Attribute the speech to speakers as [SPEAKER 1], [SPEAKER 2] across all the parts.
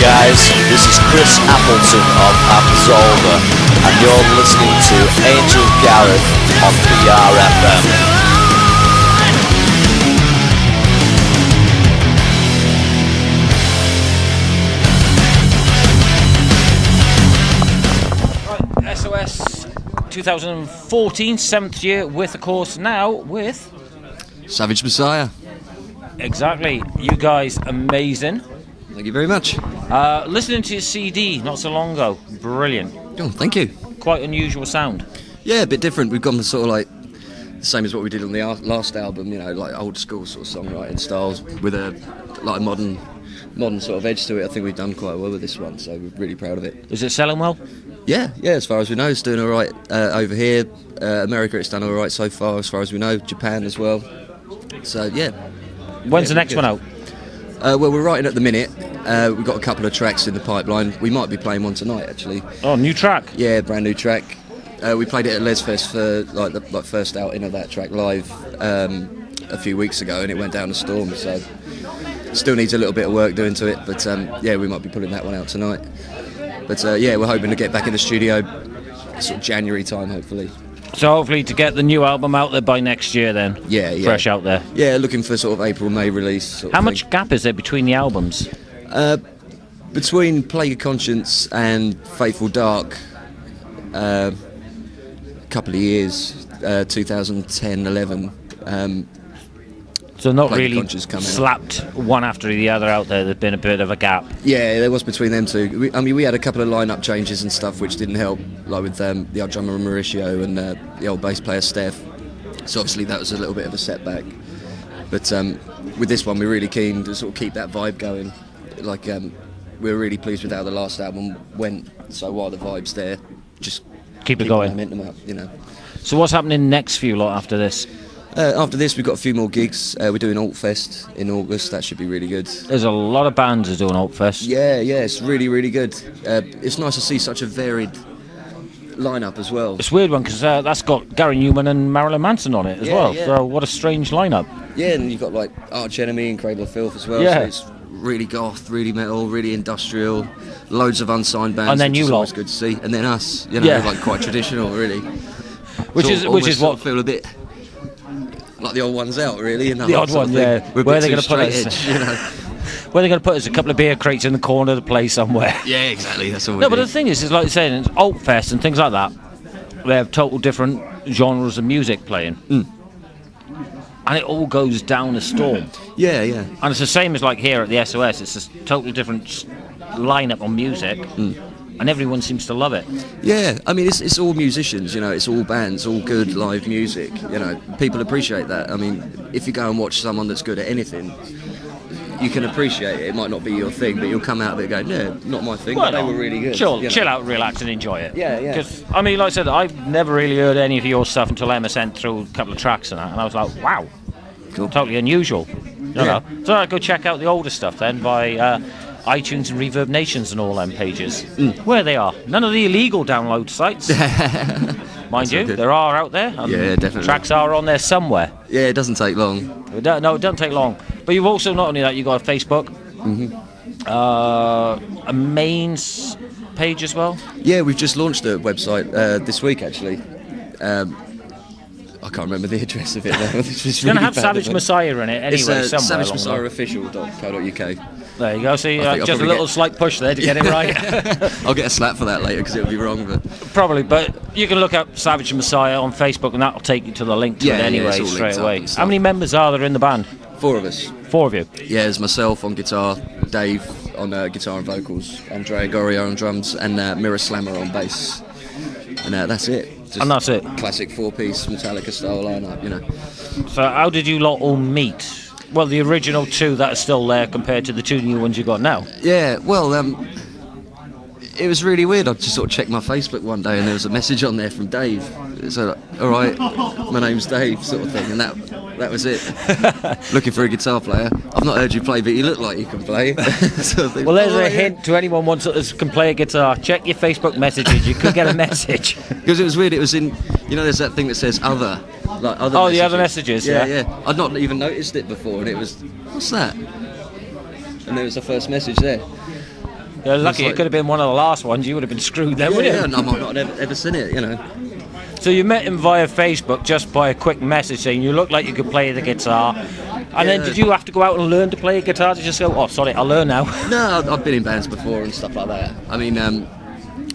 [SPEAKER 1] guys, this is Chris Appleton of Absolver, and you're listening to Angel Gareth on BRFM.
[SPEAKER 2] Right, SOS 2014, 7th year, with, of course, now with...
[SPEAKER 3] Savage Messiah.
[SPEAKER 2] Exactly. You guys, amazing.
[SPEAKER 3] Thank you very much.
[SPEAKER 2] Listening to your CD not so long ago, brilliant.
[SPEAKER 3] Oh, thank you.
[SPEAKER 2] Quite unusual sound.
[SPEAKER 3] Yeah, a bit different. We've gone for sort of like the same as what we did on the last album, you know, like old school sort of songwriting styles with a like a modern sort of edge to it. I think we've done quite well with this one, so we're really proud of it.
[SPEAKER 2] Is it selling well?
[SPEAKER 3] Yeah, as far as we know, it's doing all right over here. America, it's done all right so far, as far as we know. Japan as well. So yeah.
[SPEAKER 2] When's the next one out?
[SPEAKER 3] Well, we're writing at the minute. We've got a couple of tracks in the pipeline. We might be playing one tonight, actually.
[SPEAKER 2] Oh, new track?
[SPEAKER 3] Yeah, brand new track. We played it at SOS FEST for like the first outing of that track live a few weeks ago, and it went down a storm. So still needs a little bit of work doing to it, but yeah, we might be pulling that one out tonight. But yeah, we're hoping to get back in the studio sort of January time, hopefully.
[SPEAKER 2] So hopefully to get the new album out there by next year then?
[SPEAKER 3] Yeah.
[SPEAKER 2] Fresh out there?
[SPEAKER 3] Yeah, looking for sort of April, May release.
[SPEAKER 2] How much gap is there between the albums?
[SPEAKER 3] Between Plague of Conscience and Fateful Dark, a couple of years, 2010, 11.
[SPEAKER 2] So not
[SPEAKER 3] Plague of
[SPEAKER 2] really
[SPEAKER 3] Conscience come out.
[SPEAKER 2] slapped one after the other out there, there's been a bit of a gap.
[SPEAKER 3] Yeah, there was between them two. We had a couple of lineup changes and stuff which didn't help, like with the old drummer Mauricio and the old bass player Steph. So obviously that was a little bit of a setback. But with this one, we're really keen to sort of keep that vibe going. Like we're really pleased with how the last album went. So while the vibe's there, just
[SPEAKER 2] keep it going.
[SPEAKER 3] Momentum up, you know.
[SPEAKER 2] So what's happening next for you lot after this?
[SPEAKER 3] After this, we've got a few more gigs. We're doing Alt Fest in August. That should be really good.
[SPEAKER 2] There's a lot of bands that are doing Alt Fest.
[SPEAKER 3] Yeah, it's really, really good. It's nice to see such a varied lineup as well.
[SPEAKER 2] It's a weird one because that's got Gary Newman and Marilyn Manson on it as well.
[SPEAKER 3] Yeah.
[SPEAKER 2] So what a strange lineup.
[SPEAKER 3] Yeah, and you've got like Arch Enemy and Cradle of Filth as well.
[SPEAKER 2] Yeah.
[SPEAKER 3] So it's really goth, really metal, really industrial. Loads of unsigned bands.
[SPEAKER 2] And then you lot.
[SPEAKER 3] Always good to see. And then us, you know, like quite traditional, really.
[SPEAKER 2] Which is what
[SPEAKER 3] feel a bit like the old ones out, really. You know,
[SPEAKER 2] the odd one, yeah.
[SPEAKER 3] Where are they going to put us? You know?
[SPEAKER 2] Where are they going to put us? A couple of beer crates in the corner of the place somewhere.
[SPEAKER 3] Yeah, exactly. That's all.
[SPEAKER 2] No, but the thing is like you're saying, it's Alt Fest and things like that. They have total different genres of music playing, and it all goes down a storm.
[SPEAKER 3] Yeah.
[SPEAKER 2] And it's the same as like here at the SOS. It's a total different lineup on music. And everyone seems to love it. Yeah,
[SPEAKER 3] I mean, it's all musicians, you know, it's all bands, all good live music, you know, people appreciate that. I mean, if you go and watch someone that's good at anything, you can appreciate it. It might not be your thing, but you'll come out of it going, yeah, not my thing, but they were really good.
[SPEAKER 2] Chill out, relax and enjoy it.
[SPEAKER 3] Yeah.
[SPEAKER 2] Because, I mean, like I said, I've never really heard any of your stuff until Emma sent through a couple of tracks and that, and I was like, wow, cool. Totally unusual. You know? So I'd go check out the older stuff then by... iTunes and Reverb Nations and all them pages. Where they are. None of the illegal download sites. Mind you, there are out there.
[SPEAKER 3] Yeah, definitely.
[SPEAKER 2] Tracks are on there somewhere.
[SPEAKER 3] Yeah, it doesn't take long.
[SPEAKER 2] No, it doesn't take long. But you've also, not only that, you've got a Facebook, a mains page as well. Yeah, we've just launched a website this week, actually. I can't remember the address of it now. It's going to have Savage Messiah in it anyway,
[SPEAKER 3] it's
[SPEAKER 2] somewhere.
[SPEAKER 3] SavageMessiahOfficial.co.uk.
[SPEAKER 2] There you go. See, just a little slight push there to get it right.
[SPEAKER 3] I'll get a slap for that later because it'll be wrong. But
[SPEAKER 2] probably. But you can look up Savage Messiah on Facebook, and that'll take you to the link to it anyway straight away. How many members are there in the band? 4 of us. 4 of you. Yeah, there's myself on guitar, Dave on guitar and vocals, Andrea Gorio on drums, and Mira Slama on bass. And that's it. And that's it.
[SPEAKER 3] Classic 4-piece Metallica style lineup, you know.
[SPEAKER 2] So how did you lot all meet? Well, the original 2 that are still there compared to the 2 new ones you got now. Yeah, well, it was really weird. I just sort of checked my Facebook one day and there was a message on there from Dave. So, all right, my name's Dave, sort of thing, and that was it. Looking for a guitar player. I've not heard you play, but you look like you can play. Sort of thing. Well, there's a hint to anyone wants that can play a guitar. Check your Facebook messages. You could get a message. Because it was weird. It was in, you know, there's that thing that says other. Like other messages. The other messages, yeah. I'd not even noticed it before, and it was, what's that? And there was the first message there. You're lucky it could have been one of the last ones. You would have been screwed then, wouldn't you?
[SPEAKER 3] Yeah, I might not have ever seen it, you know.
[SPEAKER 2] So you met him via Facebook just by a quick message saying you look like you could play the guitar. And then did you have to go out and learn to play a guitar? Did you just go, oh, sorry, I'll learn now?
[SPEAKER 3] No, I've been in bands before and stuff like that. I mean, and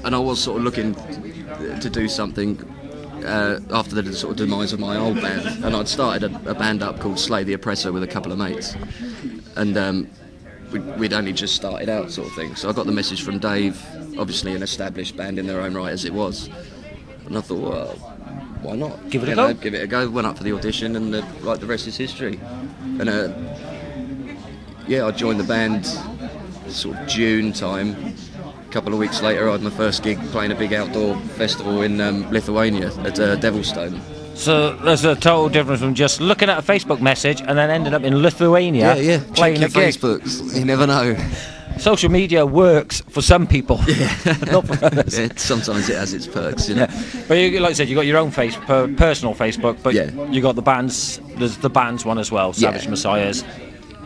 [SPEAKER 3] I was sort of looking to do something after the sort of demise of my old band. And I'd started a band up called Slay the Oppressor with a couple of mates. And we'd only just started out, sort of thing. So I got the message from Dave, obviously an established band in their own right as it was. And I thought, well, why not?
[SPEAKER 2] Give it a go.
[SPEAKER 3] Give it a go. Went up for the audition, and like the rest is history. And I joined the band sort of June time. A couple of weeks later, I had my first gig playing a big outdoor festival in Lithuania at Devilstone.
[SPEAKER 2] So there's a total difference from just looking at a Facebook message and then ending up in Lithuania playing a gig.
[SPEAKER 3] Facebooks. You never know.
[SPEAKER 2] Social media works for some people, not for others.
[SPEAKER 3] Yeah, sometimes it has its perks, you know.
[SPEAKER 2] Yeah. But you, like I said, you got your own personal Facebook, but you got the bands. There's the bands one as well, Savage Messiahs,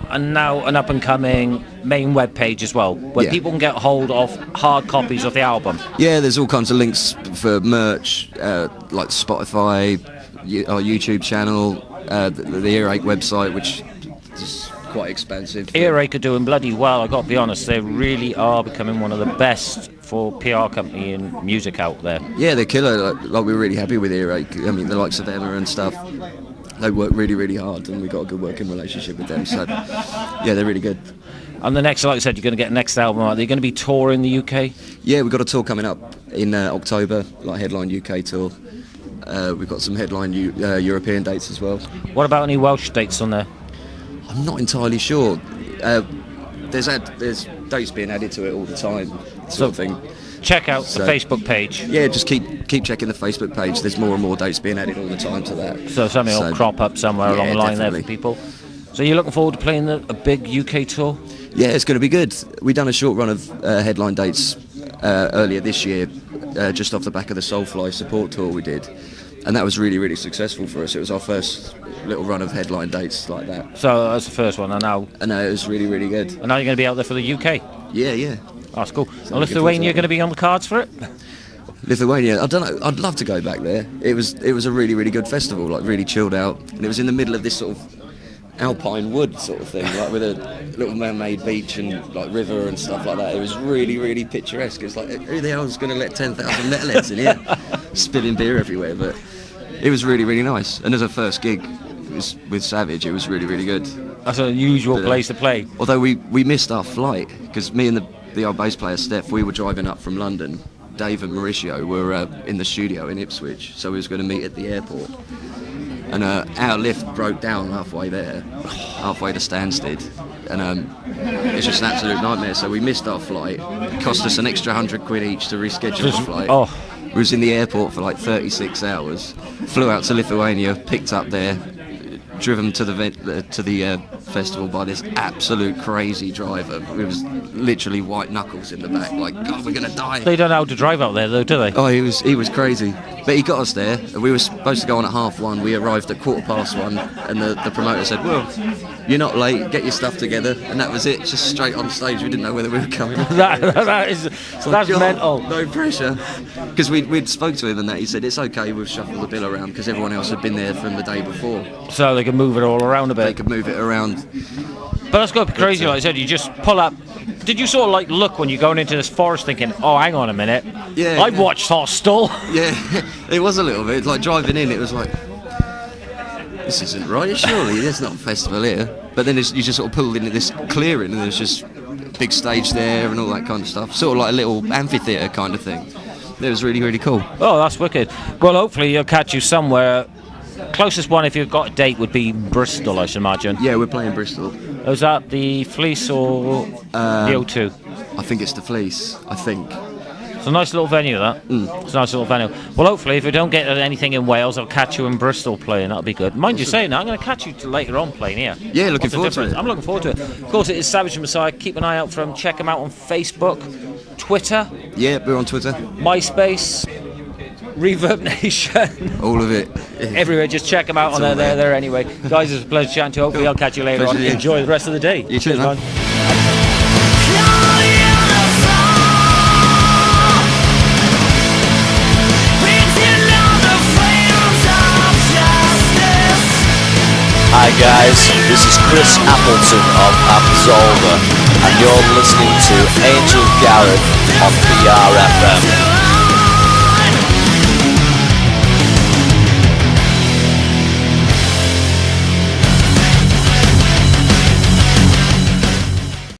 [SPEAKER 2] and now an up and coming main web page as well, where people can get hold of hard copies of the album. Yeah,
[SPEAKER 3] there's all kinds of links for merch, like Spotify, our YouTube channel, the Earache website, which is quite expensive.
[SPEAKER 2] Earache are doing bloody well, I've got to be honest. They really are becoming one of the best for PR company in music out there. Yeah,
[SPEAKER 3] they're killer. Like we're really happy with Earache. I mean, the likes of Emma and stuff, they work really, really hard, and we've got a good working relationship with them. So, yeah, they're really good.
[SPEAKER 2] And the next, like I said, you're going to get next album out. Are you going to be touring the UK?
[SPEAKER 3] Yeah, we've got a tour coming up in October, like headline UK tour. We've got some headline European dates as well.
[SPEAKER 2] What about any Welsh dates on there?
[SPEAKER 3] I'm not entirely sure. There's dates being added to it all the time, sort of thing.
[SPEAKER 2] Check out the Facebook page.
[SPEAKER 3] Yeah, just keep checking the Facebook page. There's more and more dates being added all the time to that.
[SPEAKER 2] So something will crop up somewhere along the line there for people. So you're looking forward to playing a big UK tour?
[SPEAKER 3] Yeah, it's going to be good. We've done a short run of headline dates earlier this year, just off the back of the Soulfly support tour we did. And that was really, really successful for us. It was our first little run of headline dates like that.
[SPEAKER 2] So that's the first one, and now...
[SPEAKER 3] I know, it was really, really good.
[SPEAKER 2] And now you're going to be out there for the UK?
[SPEAKER 3] Yeah.
[SPEAKER 2] Oh, that's cool. So Lithuania going to be on the cards for it?
[SPEAKER 3] Lithuania, I don't know, I'd love to go back there. It was a really, really good festival, like really chilled out. And it was in the middle of this sort of alpine wood sort of thing, like with a little man-made beach and like river and stuff like that. It was really, really picturesque. It's like, who the hell is going to let 10,000 metalheads in here spilling beer everywhere? But it was really, really nice. And as a first gig with Savage, it was really, really good.
[SPEAKER 2] That's an unusual place to play.
[SPEAKER 3] Although we missed our flight, because me and the old bass player Steph, we were driving up from London. Dave and Mauricio were in the studio in Ipswich, so we was going to meet at the airport. And our lift broke down halfway there, halfway to Stansted, and it's just an absolute nightmare. So we missed our flight. It cost us an extra £100 each to reschedule the flight. We was in the airport for like 36 hours. Flew out to Lithuania, picked up there, driven to the festival by this absolute crazy driver. It was literally white knuckles in the back, like, God, we're gonna die.
[SPEAKER 2] They don't know how to drive out there, though, do they?
[SPEAKER 3] Oh, he was crazy. But he got us there. We were supposed to go on at 1:30. We arrived at 1:15, and the promoter said, "Well, you're not late. Get your stuff together." And that was it. Just straight on stage. We didn't know whether we were coming.
[SPEAKER 2] That's mental.
[SPEAKER 3] No pressure. Because we'd spoke to him and that he said it's okay. We'll shuffle the bill around because everyone else had been there from the day before.
[SPEAKER 2] So they could move it all around a bit.
[SPEAKER 3] They could move it around.
[SPEAKER 2] But that's got to be crazy, like I said. You just pull up. Did you sort of like look when you're going into this forest thinking, oh, hang on a minute, I watched Hostel?
[SPEAKER 3] Yeah, it was a little bit. Like driving in, it was like, this isn't right, surely. There's not a festival here. But then you just sort of pulled into this clearing and there's just a big stage there and all that kind of stuff. Sort of like a little amphitheatre kind of thing. It was really, really cool.
[SPEAKER 2] Oh, that's wicked. Well, hopefully you'll catch you somewhere. Closest one, if you've got a date, would be Bristol, I should imagine.
[SPEAKER 3] Yeah, we're playing Bristol.
[SPEAKER 2] Is that the Fleece or the O2?
[SPEAKER 3] I think it's the Fleece, I think.
[SPEAKER 2] It's a nice little venue, that. It's a nice little venue. Well, hopefully, if we don't get anything in Wales, I'll catch you in Bristol playing. That'll be good. Mind you saying that, I'm going to catch you later on playing here.
[SPEAKER 3] Yeah, looking forward to it.
[SPEAKER 2] I'm looking forward to it. Of course, it is Savage Messiah. Keep an eye out for him. Check him out on Facebook, Twitter.
[SPEAKER 3] Yeah, we're on Twitter.
[SPEAKER 2] MySpace. Reverb Nation.
[SPEAKER 3] All of it.
[SPEAKER 2] Everywhere, just check them out on there anyway. Guys, it's a pleasure chatting to you. Hopefully I'll catch you later on. Enjoy the rest of the day.
[SPEAKER 3] You too, man.
[SPEAKER 1] Hi guys, this is Chris Appleton of Absolver, and you're listening to Angel Gareth on BRFM.